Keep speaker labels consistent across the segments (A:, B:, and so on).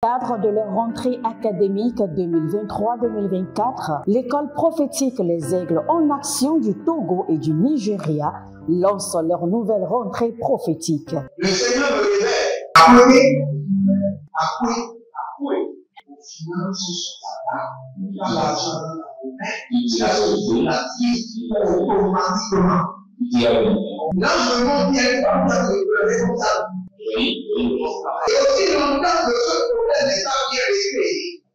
A: Cadre de leur rentrée académique 2023-2024, l'école prophétique Les Aigles en Action du Togo et du Nigeria lance leur nouvelle rentrée prophétique.
B: Le Seigneur me révèle. Appelez. Au final, il a l'argent dans la vie automatiquement. Là, je me montre bien de comme ça. Et aussi longtemps que ce problème n'est pas bien réglé,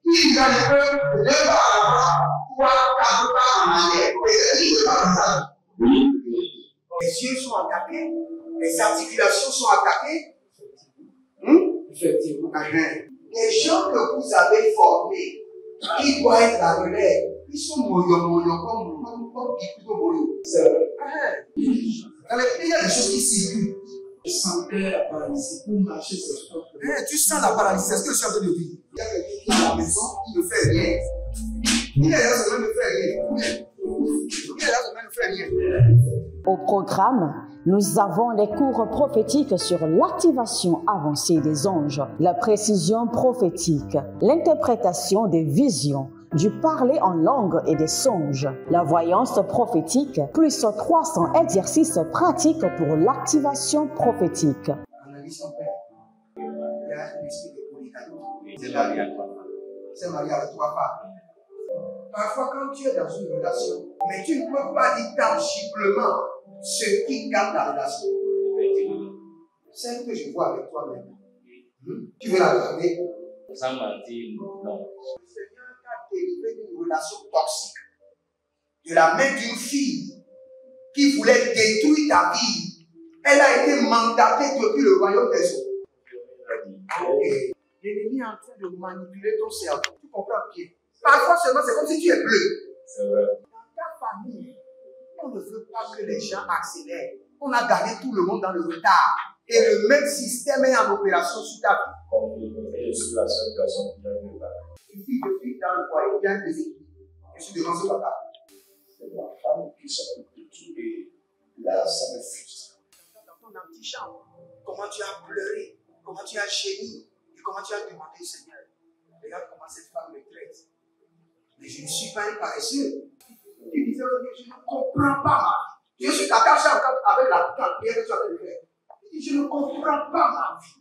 B: il y a un peu de pas à l'avant, 3, 4 pas en arrière. Et c'est pas ça. Les yeux sont attaqués, les articulations sont attaquées. Effectivement. Les gens que vous avez formés, qui doivent être la relève, ils sont moyo comme plutôt moyo. C'est vrai. Dans les pays, il y a des choses qui circulent. Je sentais la paralysie pour marcher sur ce corps. Tu sens la paralysie, c'est ce que je suis en train de dire. Il y a quelqu'un qui est à la maison, il ne fait rien. Il est là, ça ne fait rien. Il est là, ça ne fait rien.
A: Au programme, nous avons les cours prophétiques sur l'activation avancée des anges, la précision prophétique, l'interprétation des visions, du parler en langue et des songes, la voyance prophétique, plus 300 exercices pratiques pour l'activation prophétique.
B: Analyse ton père. Il y a un esprit de polygamy. C'est marié à 3 femmes. C'est marié à 3 femmes. Parfois, quand tu es dans une relation, mais tu ne peux pas dire tangiblement ce qui garde la relation. Celle que je vois avec toi-même. Tu veux la garder?
C: Sans mentir, non.
B: Le Seigneur t'a délivré d'une relation toxique. De la main d'une fille qui voulait détruire ta vie. Elle a été mandatée depuis le royaume des eaux. Et l'ennemi est en train de manipuler ton cerveau. Tu comprends bien? Parfois seulement, c'est comme si tu es bleu.
C: C'est vrai.
B: Dans ta famille, on ne veut pas que les gens accélèrent. On a gardé tout le monde dans le retard. Et le même système est en opération sur ta vie.
C: Je suis la seule personne qui a vu ça.
B: Une fille de fille dans le foyer, bien déséquilibrée. Je suis devant ce papa.
C: C'est ma femme qui s'occupe de tout et là, ça me frustre.
B: Dans ton antichambre, comment tu as pleuré, comment tu as gémi et comment tu as demandé au Seigneur. Regarde comment cette femme me traite. Mais je ne suis pas un paresseux. Tu disais, je ne comprends pas ma vie. Je suis attaché avec la prière que tu as fait de faire. Je ne comprends pas ma vie.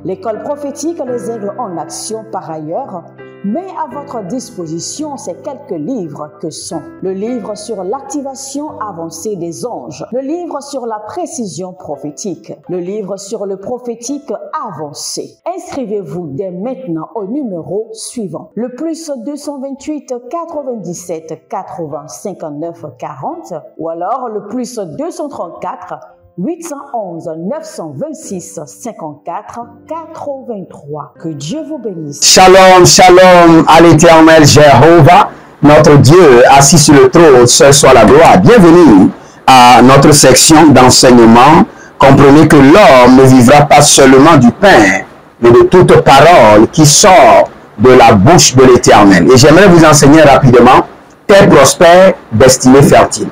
A: L'école prophétique Les Aigles en Action, par ailleurs, met à votre disposition ces quelques livres que sont le livre sur l'activation avancée des anges, le livre sur la précision prophétique, le livre sur le prophétique avancé. Inscrivez-vous dès maintenant au numéro suivant, le plus 228 97 80 59 40 ou alors le plus 234 811 926 54 83. Que Dieu vous bénisse.
D: Shalom, shalom à l'Éternel Jéhovah, notre Dieu assis sur le trône, seul soit la gloire. Bienvenue à notre section d'enseignement. Comprenez que l'homme ne vivra pas seulement du pain, mais de toute parole qui sort de la bouche de l'Éternel. Et j'aimerais vous enseigner rapidement paix prospère, destinée fertile.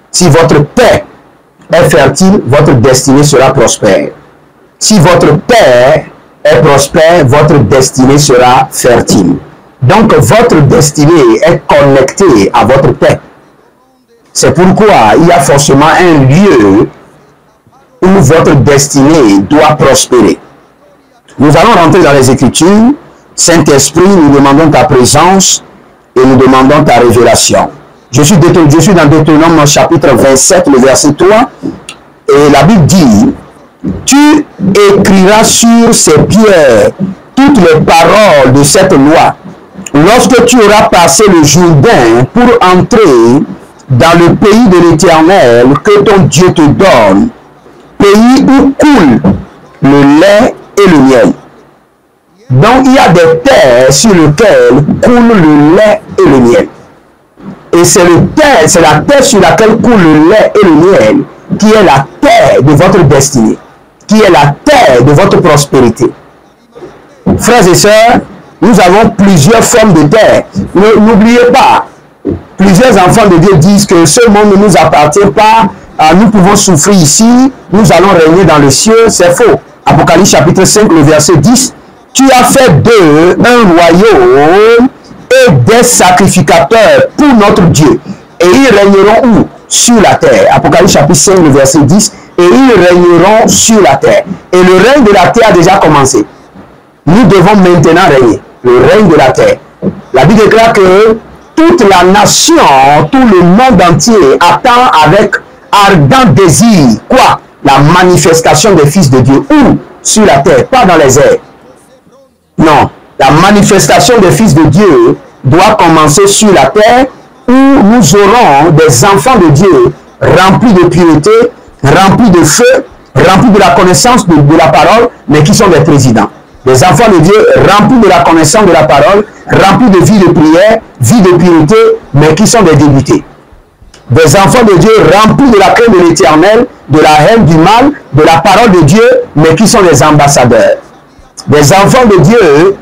D: Si votre paix est fertile, votre destinée sera prospère. Si votre paix est prospère, votre destinée sera fertile. Donc, votre destinée est connectée à votre paix. C'est pourquoi il y a forcément un lieu où votre destinée doit prospérer. Nous allons rentrer dans les Écritures. Saint-Esprit, nous demandons ta présence et nous demandons ta révélation. Je suis dans Deutéronome chapitre 27, le verset 3. Et la Bible dit, tu écriras sur ces pierres toutes les paroles de cette loi. Lorsque tu auras passé le Jourdain pour entrer dans le pays de l'Éternel que ton Dieu te donne, pays où coule le lait et le miel. Donc il y a des terres sur lesquelles coule le lait et le miel. Et c'est la terre sur laquelle coule le lait et le miel qui est la terre de votre destinée, qui est la terre de votre prospérité. Frères et sœurs, nous avons plusieurs formes de terre. N'oubliez pas, plusieurs enfants de Dieu disent que ce monde ne nous appartient pas, nous pouvons souffrir ici, nous allons régner dans le ciel. C'est faux. Apocalypse chapitre 5, le verset 10, tu as fait d'eux un royaume et des sacrificateurs pour notre Dieu. Et ils régneront où? Sur la terre. Apocalypse chapitre 5, le verset 10. Et ils régneront sur la terre. Et le règne de la terre a déjà commencé. Nous devons maintenant régner. Le règne de la terre. La Bible déclare que toute la nation, tout le monde entier attend avec ardent désir, quoi? La manifestation des fils de Dieu. Où? Sur la terre, pas dans les airs. Non, la manifestation des fils de Dieu doit commencer sur la terre où nous aurons des enfants de Dieu remplis de pureté, remplis de feu, remplis de la connaissance de la parole, mais qui sont des présidents. Des enfants de Dieu remplis de la connaissance de la parole, remplis de vie de prière, vie de pureté, mais qui sont des débutés. Des enfants de Dieu remplis de la crainte de l'Éternel, de la haine du mal, de la parole de Dieu, mais qui sont des ambassadeurs. Des enfants de Dieu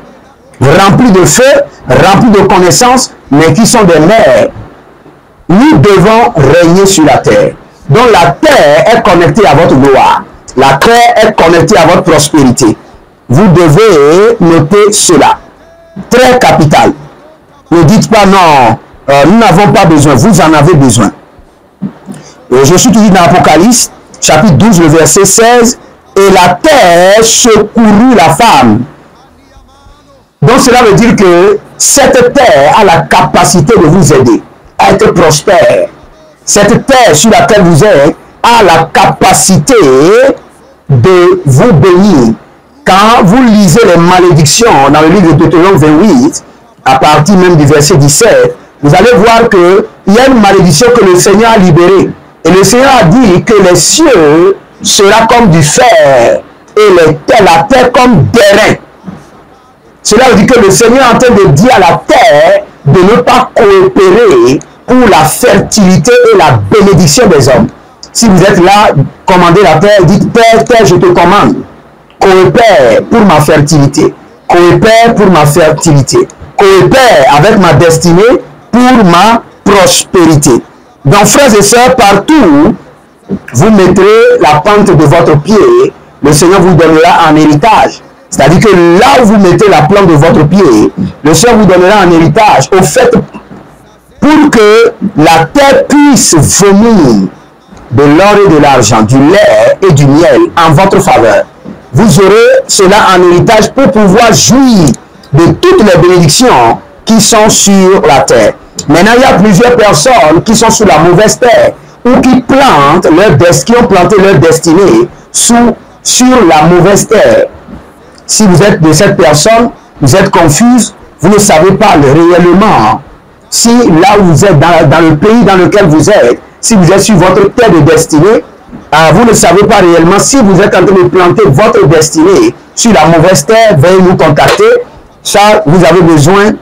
D: remplis de feu, remplis de connaissances, mais qui sont des mères. Nous devons régner sur la terre. Donc la terre est connectée à votre gloire. La terre est connectée à votre prospérité. Vous devez noter cela. Très capital. Ne dites pas non, nous n'avons pas besoin. Vous en avez besoin. Et je suis toujours dans Apocalypse, chapitre 12, le verset 16. Et la terre secourut la femme. Donc cela veut dire que cette terre a la capacité de vous aider à être prospère. Cette terre sur laquelle vous êtes a la capacité de vous bénir. Quand vous lisez les malédictions dans le livre de Deutéronome 28, à partir même du verset 17, vous allez voir qu'il y a une malédiction que le Seigneur a libérée. Et le Seigneur a dit que les cieux sera comme du fer et la terre comme d'airain. Cela veut dire que le Seigneur est en train de dire à la terre de ne pas coopérer pour la fertilité et la bénédiction des hommes. Si vous êtes là, commandez la terre, dites Père, terre, je te commande. Coopère pour ma fertilité. Coopère pour ma fertilité. Coopère avec ma destinée pour ma prospérité. Donc, frères et sœurs, partout, vous mettrez la pente de votre pied, le Seigneur vous donnera en héritage. C'est-à-dire que là où vous mettez la plante de votre pied, le Seigneur vous donnera en héritage. Au fait, pour que la terre puisse vomir de l'or et de l'argent, du lait et du miel en votre faveur, vous aurez cela en héritage pour pouvoir jouir de toutes les bénédictions qui sont sur la terre. Maintenant, il y a plusieurs personnes qui sont sur la mauvaise terre ou qui plantent qui ont planté leur destinée sur la mauvaise terre. Si vous êtes de cette personne, vous êtes confuse, vous ne savez pas réellement si là où vous êtes, dans le pays dans lequel vous êtes, si vous êtes sur votre terre de destinée, vous ne savez pas réellement si vous êtes en train de planter votre destinée sur la mauvaise terre, veuillez nous contacter. Ça, vous avez besoin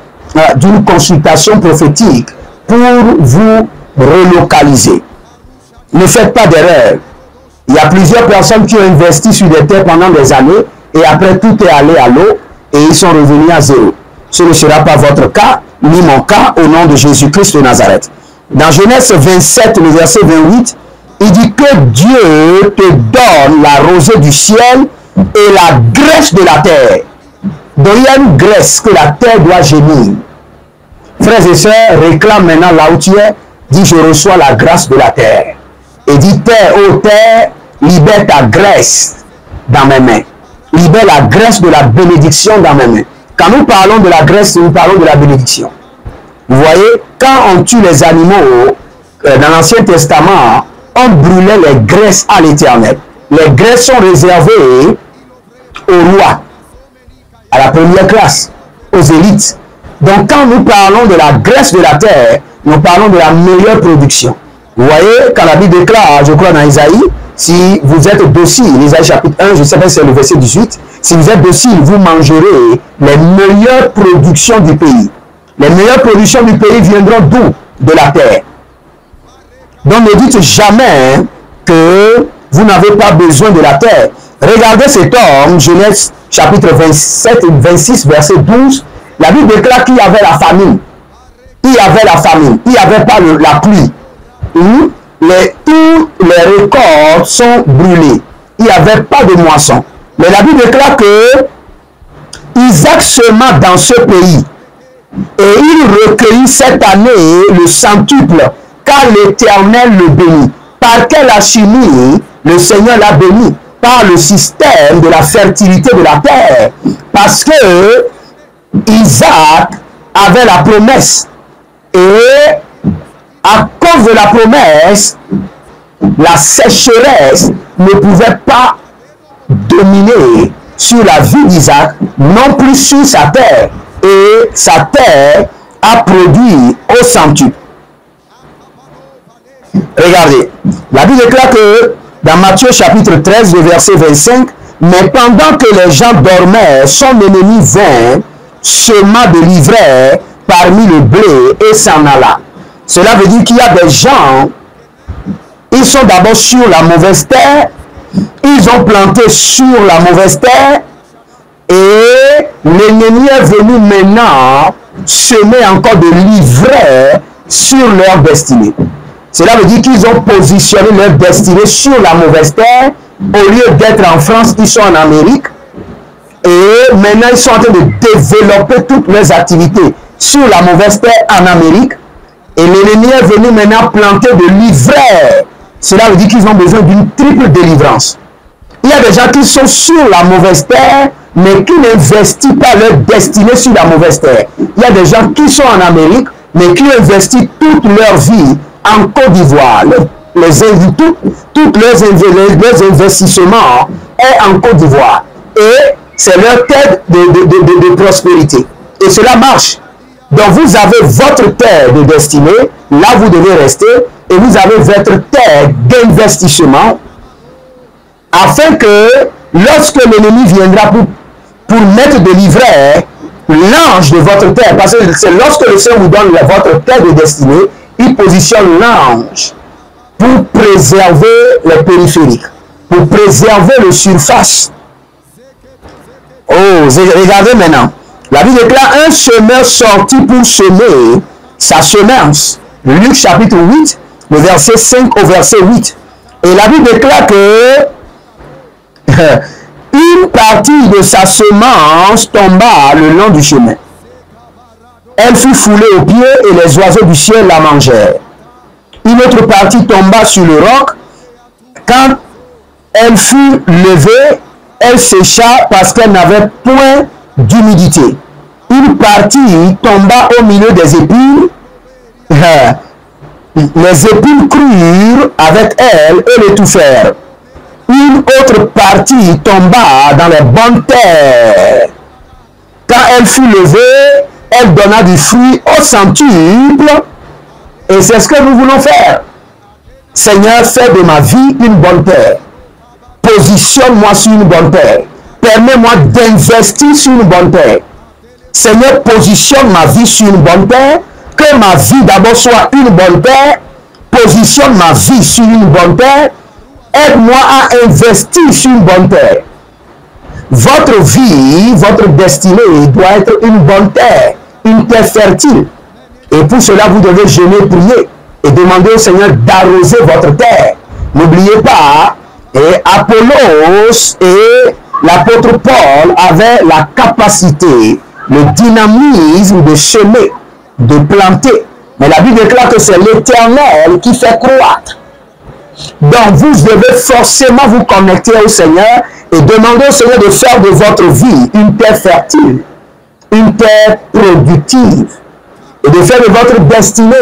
D: d'une consultation prophétique pour vous relocaliser. Ne faites pas d'erreur. Il y a plusieurs personnes qui ont investi sur des terres pendant des années et après tout est allé à l'eau et ils sont revenus à zéro. Ce ne sera pas votre cas, ni mon cas, au nom de Jésus-Christ de Nazareth. Dans Genèse 27, le verset 28, il dit que Dieu te donne la rosée du ciel et la graisse de la terre. Donc il y a une graisse que la terre doit gémir. Frères et sœurs, réclame maintenant là où tu es, dis je reçois la grâce de la terre. Et dis terre, ô terre, libère ta graisse dans mes mains. Libère la graisse de la bénédiction dans mes mains. Quand nous parlons de la graisse, nous parlons de la bénédiction. Vous voyez, quand on tue les animaux, dans l'Ancien Testament, on brûlait les graisses à l'Éternel. Les graisses sont réservées aux rois, à la première classe, aux élites. Donc quand nous parlons de la graisse de la terre, nous parlons de la meilleure production. Vous voyez, quand la Bible déclare, je crois dans Isaïe, si vous êtes docile, Isaïe chapitre 1, je ne sais pas si c'est le verset 18, si vous êtes docile, vous mangerez les meilleures productions du pays. Les meilleures productions du pays viendront d'où? De la terre. Donc ne dites jamais que vous n'avez pas besoin de la terre. Regardez cet homme, Genèse chapitre 27 et 26, verset 12. La Bible déclare qu'il y avait la famine. Il y avait la famine. Il n'y avait pas la pluie. Tous les récoltes sont brûlés. Il n'y avait pas de moisson. Mais la Bible déclare que Isaac sema dans ce pays et il recueillit cette année le centuple, car l'Éternel le bénit. Par quelle alchimie le Seigneur l'a béni? Par le système de la fertilité de la terre. Parce que Isaac avait la promesse. Et à cause de la promesse, la sécheresse ne pouvait pas dominer sur la vie d'Isaac, non plus sur sa terre. Et sa terre a produit au centuple. Regardez, la Bible déclare que dans Matthieu chapitre 13, le verset 25, mais pendant que les gens dormaient, son ennemi vint, sema de l'ivraie parmi le blé et s'en alla. Cela veut dire qu'il y a des gens, ils sont d'abord sur la mauvaise terre, ils ont planté sur la mauvaise terre, et l'ennemi est venu maintenant semer encore de l'ivraie sur leur destinée. Cela veut dire qu'ils ont positionné leur destinée sur la mauvaise terre. Au lieu d'être en France, ils sont en Amérique. Et maintenant, ils sont en train de développer toutes leurs activités sur la mauvaise terre en Amérique. Et l'ennemi est venu maintenant planter de l'ivraie. Cela veut dire qu'ils ont besoin d'une triple délivrance. Il y a des gens qui sont sur la mauvaise terre, mais qui n'investissent pas leur destinée sur la mauvaise terre. Il y a des gens qui sont en Amérique, mais qui investissent toute leur vie en Côte d'Ivoire. Tous leurs investissements est en Côte d'Ivoire. Et c'est leur tête de prospérité. Et cela marche. Donc vous avez votre terre de destinée, là vous devez rester, et vous avez votre terre d'investissement, afin que lorsque l'ennemi viendra pour mettre de l'ivraie, l'ange de votre terre, parce que c'est lorsque le Seigneur vous donne votre terre de destinée, il positionne l'ange pour préserver les périphériques, pour préserver le surface. Oh, regardez maintenant. La Bible déclare un semeur sorti pour semer sa semence. Luc chapitre 8, le verset 5 au verset 8. Et la Bible déclare que une partie de sa semence tomba le long du chemin. Elle fut foulée aux pieds et les oiseaux du ciel la mangèrent. Une autre partie tomba sur le roc. Quand elle fut levée, elle sécha parce qu'elle n'avait point d'humidité. Une partie tomba au milieu des épines. Les épines crurent avec elle et l'étouffèrent. Une autre partie tomba dans les bonnes terres. Quand elle fut levée, elle donna du fruit au centuple. Et c'est ce que nous voulons faire. Seigneur, fais de ma vie une bonne terre. Positionne-moi sur une bonne terre. Permets-moi d'investir sur une bonne terre. Seigneur, positionne ma vie sur une bonne terre. Que ma vie d'abord soit une bonne terre. Positionne ma vie sur une bonne terre. Aide-moi à investir sur une bonne terre. Votre vie, votre destinée doit être une bonne terre, une terre fertile. Et pour cela, vous devez jeûner, prier et demander au Seigneur d'arroser votre terre. N'oubliez pas, et Apollos et l'apôtre Paul avaient la capacité, le dynamisme de semer, de planter. Mais la Bible déclare que c'est l'Éternel qui fait croître. Donc vous devez forcément vous connecter au Seigneur et demander au Seigneur de faire de votre vie une terre fertile, une terre productive, et de faire de votre destinée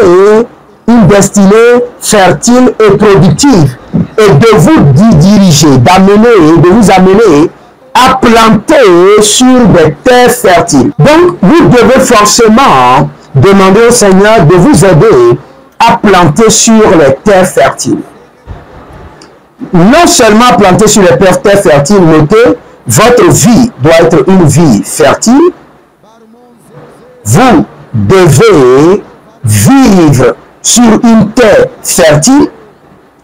D: une destinée fertile et productive, et de vous diriger, de vous amener à planter sur des terres fertiles. Donc vous devez forcément demander au Seigneur de vous aider à planter sur les terres fertiles. Non seulement planter sur les terres fertiles, notez, votre vie doit être une vie fertile. Vous devez vivre sur une terre fertile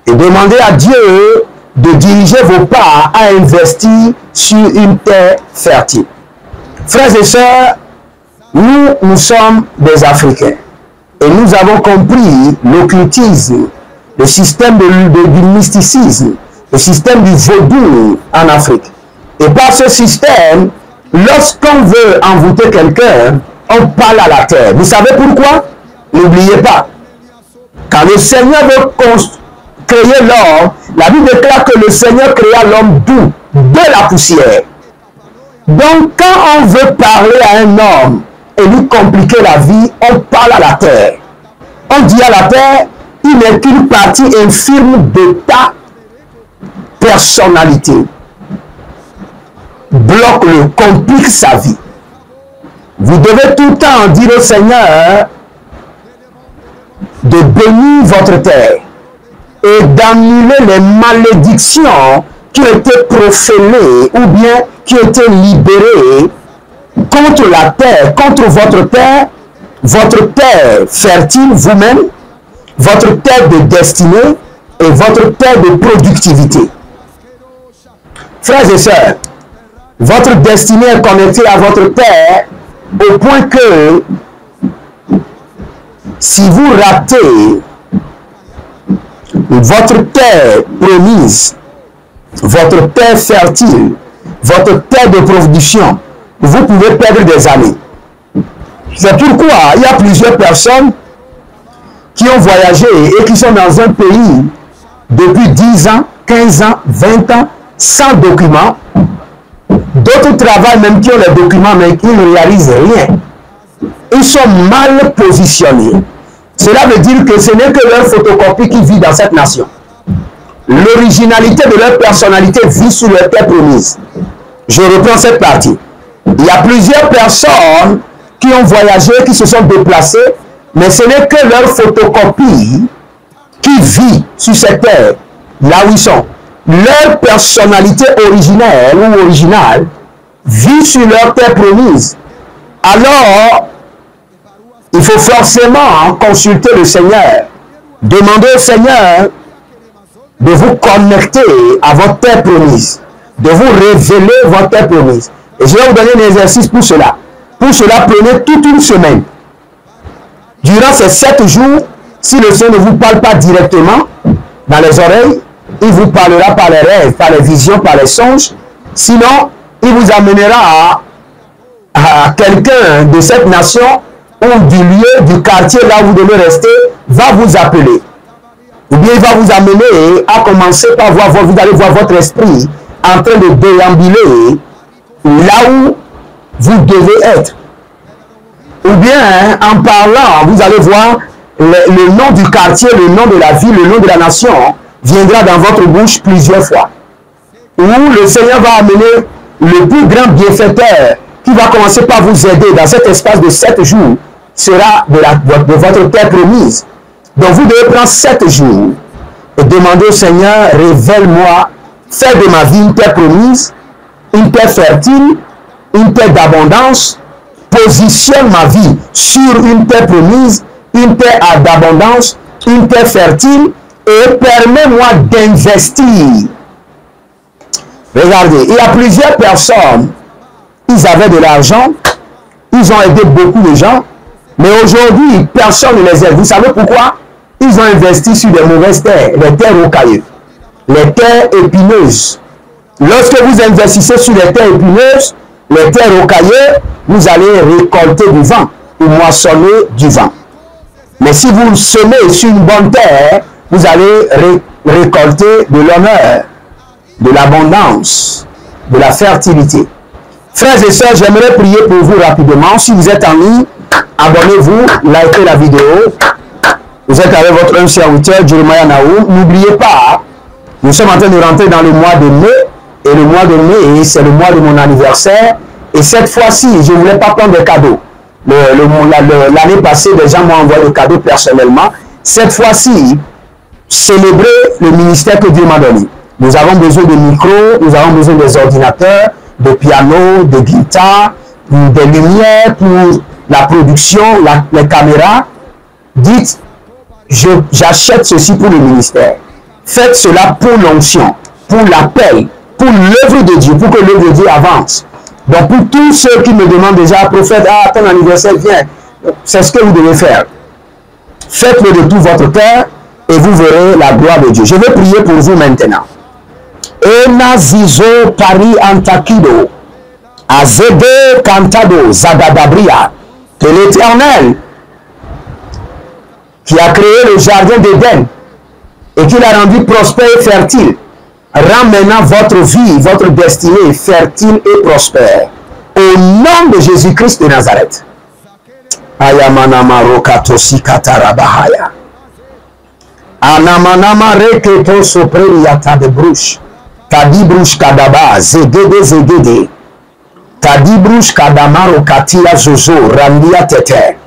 D: et demander à Dieu de diriger vos pas à investir sur une terre fertile. Frères et sœurs, nous sommes des Africains et nous avons compris l'occultisme, le système du mysticisme, le système du vaudou en Afrique. Et par ce système, Lorsqu'on veut envoûter quelqu'un, on parle à la terre. Vous savez pourquoi? N'oubliez pas, quand le Seigneur veut créer l'homme, la Bible déclare que le Seigneur créa l'homme d'où? De la poussière. Donc, quand on veut parler à un homme et lui compliquer la vie, on parle à la terre. On dit à la terre, il n'est qu'une partie infime de ta personnalité. Bloque-le, complique sa vie. Vous devez tout le temps dire au Seigneur de bénir votre terre et d'annuler les malédictions qui ont été proférées ou bien qui ont été libérées contre la terre, contre votre terre fertile vous-même, votre terre de destinée et votre terre de productivité. Frères et sœurs, votre destinée est connectée à votre terre au point que si vous ratez votre terre promise, votre terre fertile, votre terre de production, vous pouvez perdre des années. C'est pourquoi il y a plusieurs personnes qui ont voyagé et qui sont dans un pays depuis 10 ans, 15 ans, 20 ans, sans documents. D'autres travaillent même qui ont les documents, mais qui ne réalisent rien. Ils sont mal positionnés. Cela veut dire que ce n'est que leur photocopie qui vit dans cette nation. L'originalité de leur personnalité vit sur leur terre promise. Je reprends cette partie. Il y a plusieurs personnes qui ont voyagé, qui se sont déplacées, mais ce n'est que leur photocopie qui vit sur cette terre, là où ils sont. Leur personnalité originelle ou originale vit sur leur terre promise. Alors, il faut forcément consulter le Seigneur. Demandez au Seigneur de vous connecter à votre terre promise, de vous révéler votre terre promise. Et je vais vous donner un exercice pour cela. Pour cela, prenez toute une semaine. Durant ces 7 jours, si le Seigneur ne vous parle pas directement dans les oreilles, il vous parlera par les rêves, par les visions, par les songes. Sinon, il vous amènera à quelqu'un de cette nation ou du lieu, du quartier là où vous devez rester, va vous appeler. Ou bien il va vous amener à commencer par voir, vous allez voir votre esprit en train de déambuler là où vous devez être. Ou bien en parlant, vous allez voir le nom du quartier, le nom de la ville, le nom de la nation viendra dans votre bouche plusieurs fois. Où le Seigneur va amener le plus grand bienfaiteur qui va commencer par vous aider dans cet espace de 7 jours sera de votre terre promise. Donc vous devez prendre 7 jours et demander au Seigneur, révèle-moi, fais de ma vie une terre promise, une terre fertile, une terre d'abondance, positionne ma vie sur une terre promise, une terre d'abondance, une terre fertile et permets-moi d'investir. Regardez, il y a plusieurs personnes, ils avaient de l'argent, ils ont aidé beaucoup de gens, mais aujourd'hui, personne ne les aide. Vous savez pourquoi? Ils ont investi sur des mauvaises terres, les terres rocailleuses, les terres épineuses. Lorsque vous investissez sur les terres épineuses, les terres rocailleuses, vous allez récolter du vent ou moissonner du vent. Mais si vous semez sur une bonne terre, vous allez récolter de l'honneur, de l'abondance, de la fertilité. Frères et sœurs, j'aimerais prier pour vous rapidement. Si vous êtes en ligne, abonnez-vous, likez la vidéo. Vous êtes avec votre un serviteur, Jeremiah Naoum. N'oubliez pas, nous sommes en train de rentrer dans le mois de mai. Et le mois de mai, c'est le mois de mon anniversaire. Et cette fois-ci, je ne voulais pas prendre de cadeaux. L'année passée, des gens m'ont envoyé des cadeaux personnellement. Cette fois-ci, célébrer le ministère que Dieu m'a donné. Nous avons besoin de micros, nous avons besoin des ordinateurs, de pianos, de guitares, des lumières pour la production, les caméras. Dites, j'achète ceci pour le ministère. Faites cela pour l'onction, pour l'appel, pour l'œuvre de Dieu, pour que l'œuvre de Dieu avance. Donc pour tous ceux qui me demandent déjà, prophète, ah, ton anniversaire vient, c'est ce que vous devez faire. Faites-le de tout votre cœur et vous verrez la gloire de Dieu. Je vais prier pour vous maintenant. Ena zizo pari antakido. Azede Cantado Zagadabria, que l'Éternel qui a créé le jardin d'Éden et qui l'a rendu prospère et fertile, rend maintenant votre vie, votre destinée fertile et prospère. Au nom de Jésus-Christ de Nazareth. Ayamanama rokatosi katarabahaya. Anamanama reketo sopreriata de bruche. Kadibrush kadaba zegede. Kadibrush kadamaro katia zozo randia tete.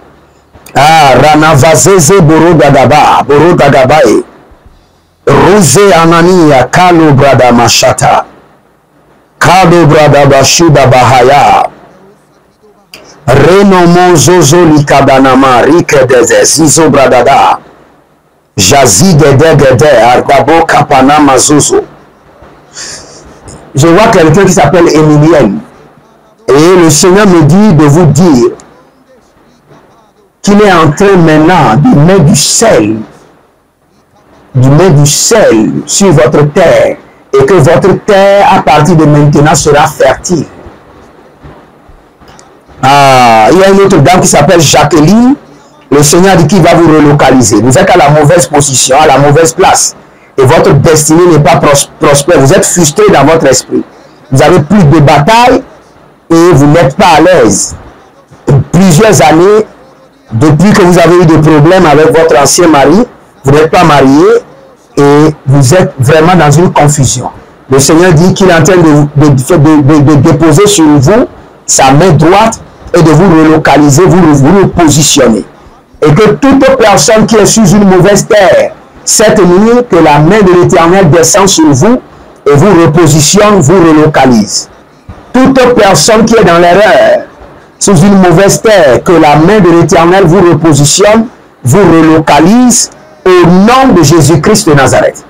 D: Ranavazeze borodagabae. Rose anania kalo brada mashata. Kado brada bashuda bahaya. Reno mozozo likadanama rike deze zizo bradada. Jazi gede arbabo kapanama zozo. Je vois quelqu'un qui s'appelle Emilienne. Et le Seigneur me dit de vous dire qu'il est en train maintenant de mettre du sel sur votre terre et que votre terre à partir de maintenant sera fertile. Il y a une autre dame qui s'appelle Jacqueline. Le Seigneur dit qu'il va vous relocaliser. Vous êtes à la mauvaise position, à la mauvaise place. Et votre destinée n'est pas prospère. Vous êtes frustré dans votre esprit. Vous avez plus de batailles et vous n'êtes pas à l'aise. Plusieurs années, depuis que vous avez eu des problèmes avec votre ancien mari, vous n'êtes pas marié et vous êtes vraiment dans une confusion. Le Seigneur dit qu'il est en train de déposer sur vous sa main droite et de vous relocaliser, vous positionner. Et que toute personne qui est sur une mauvaise terre, cette nuit, que la main de l'Éternel descend sur vous et vous repositionne, vous relocalise. Toute personne qui est dans l'erreur, sous une mauvaise terre, que la main de l'Éternel vous repositionne, vous relocalise au nom de Jésus-Christ de Nazareth.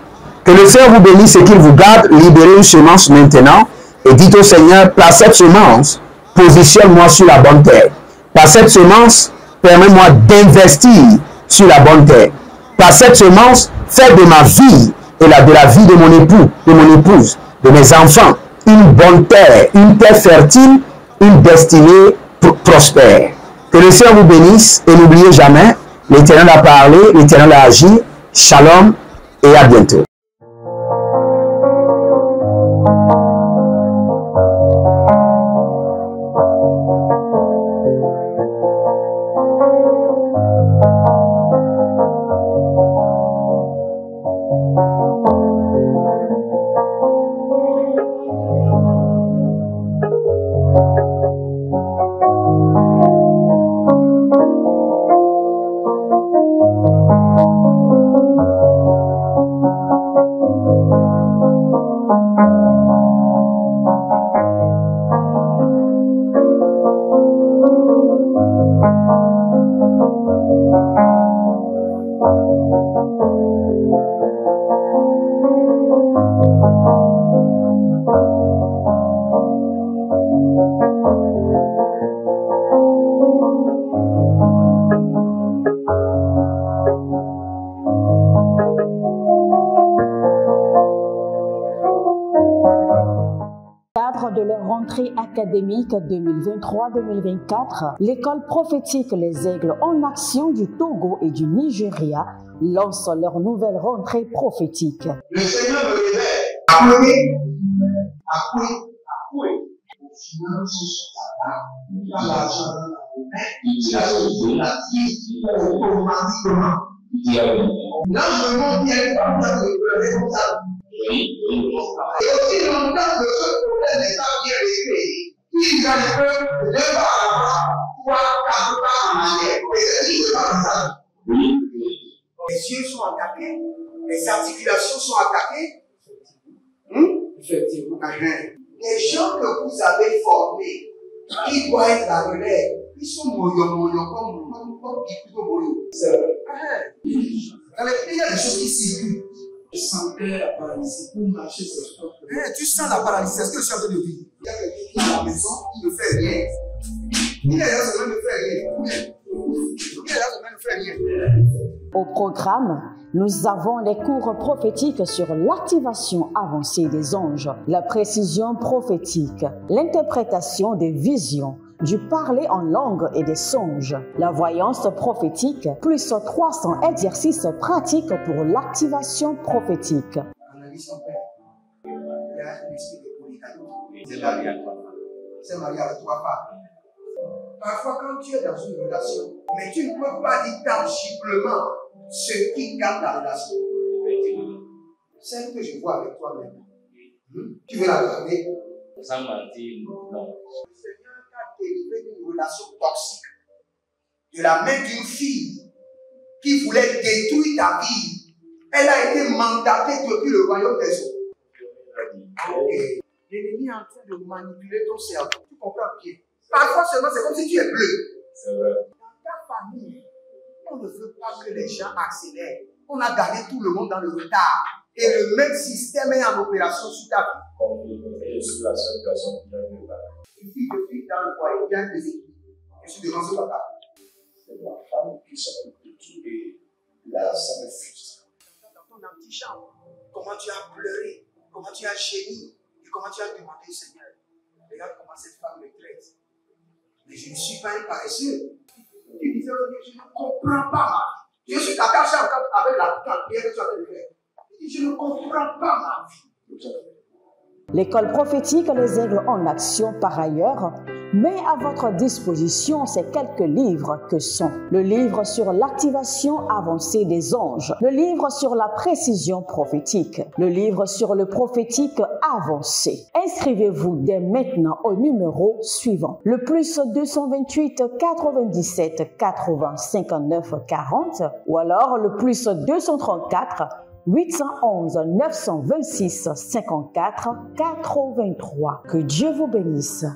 D: Que le Seigneur vous bénisse et qu'il vous garde. Libérez une semence maintenant et dites au Seigneur, par cette semence, positionne-moi sur la bonne terre. Par cette semence, permets-moi d'investir sur la bonne terre. Par cette semence, fais de ma vie et de la vie de mon époux, de mon épouse, de mes enfants, une bonne terre, une terre fertile, une destinée prospère. Que le Seigneur vous bénisse et n'oubliez jamais, l'Éternel a parlé, l'Éternel a agi. Shalom et à bientôt.
A: De leur rentrée académique 2023-2024, l'école prophétique Les Aigles en Action du Togo et du Nigeria lance leur nouvelle rentrée prophétique.
B: Le Seigneur me révèle. Appelez. Au final, ce sera là. L'argent dans la automatiquement. Là, je me montre bien comme ça, comme ça. Et aussi longtemps que ce problème n'est pas bien réglé, il y a un peu de pas à 3, 4 pas en arrière. Et c'est pas ça. Les yeux sont attaqués, les articulations sont attaquées. Effectivement. Les gens que vous avez formés, qui doivent être la relève, ils sont moyo comme plutôt moyo. C'est vrai. Dans les pays, il y a des choses qui circulent. Je sentais la paralysie pour marcher sur ce corps. Tu sens la paralysie, c'est ce que je suis en train de dire. Il y a quelqu'un qui est à la maison, qui ne fait rien. Il est là, ça ne fait rien. Il est là, ça ne fait rien.
A: Au programme, nous avons les cours prophétiques sur l'activation avancée des anges, la précision prophétique, l'interprétation des visions, du parler en langue et des songes, la voyance prophétique, plus 300 exercices pratiques pour l'activation prophétique.
B: Analyse son père. Il y a un esprit de polygamie. C'est marié avec 3 femmes. Parfois, quand tu es dans une relation, mais tu ne peux pas dire tangiblement ce qui garde la relation. Celle que je vois avec toi-même. Tu veux la garder?
E: Sans mentir, non.
B: Le Seigneur t'a délivré d'une relation toxique. De la main d'une fille qui voulait détruire ta vie. Elle a été mandatée depuis le royaume des eaux. Et l'ennemi est en train de manipuler ton cerveau. Tu comprends bien? Parfois seulement, c'est comme si tu es bleu.
E: C'est vrai.
B: Dans ta famille, on ne veut pas que les gens accélèrent. On a gardé tout le monde dans le retard. Et le même système est en opération sur ta vie.
E: Je suis la seule personne qui a vu ça.
B: Une fille de fille dans le foyer, il y a des équipes. Je suis devant ce papa.
C: C'est ma femme qui s'occupe de tout et là, ça me frustre.
B: Dans ton antichambre, comment tu as pleuré, comment tu as gémi et comment tu as demandé au Seigneur. Regarde comment cette femme me traite. Mais je ne suis pas un paresseux. Tu disais, je ne comprends pas ma vie. Je suis caché avec la prière que tu as fait. Je ne comprends pas ma vie.
A: L'école prophétique Les Aigles en Action, par ailleurs, met à votre disposition ces quelques livres que sont le livre sur l'activation avancée des anges, le livre sur la précision prophétique, le livre sur le prophétique avancé. Inscrivez-vous dès maintenant au numéro suivant, le plus 228 97 80 59 40 ou alors le plus 234 811 926 54 83. Que Dieu vous bénisse.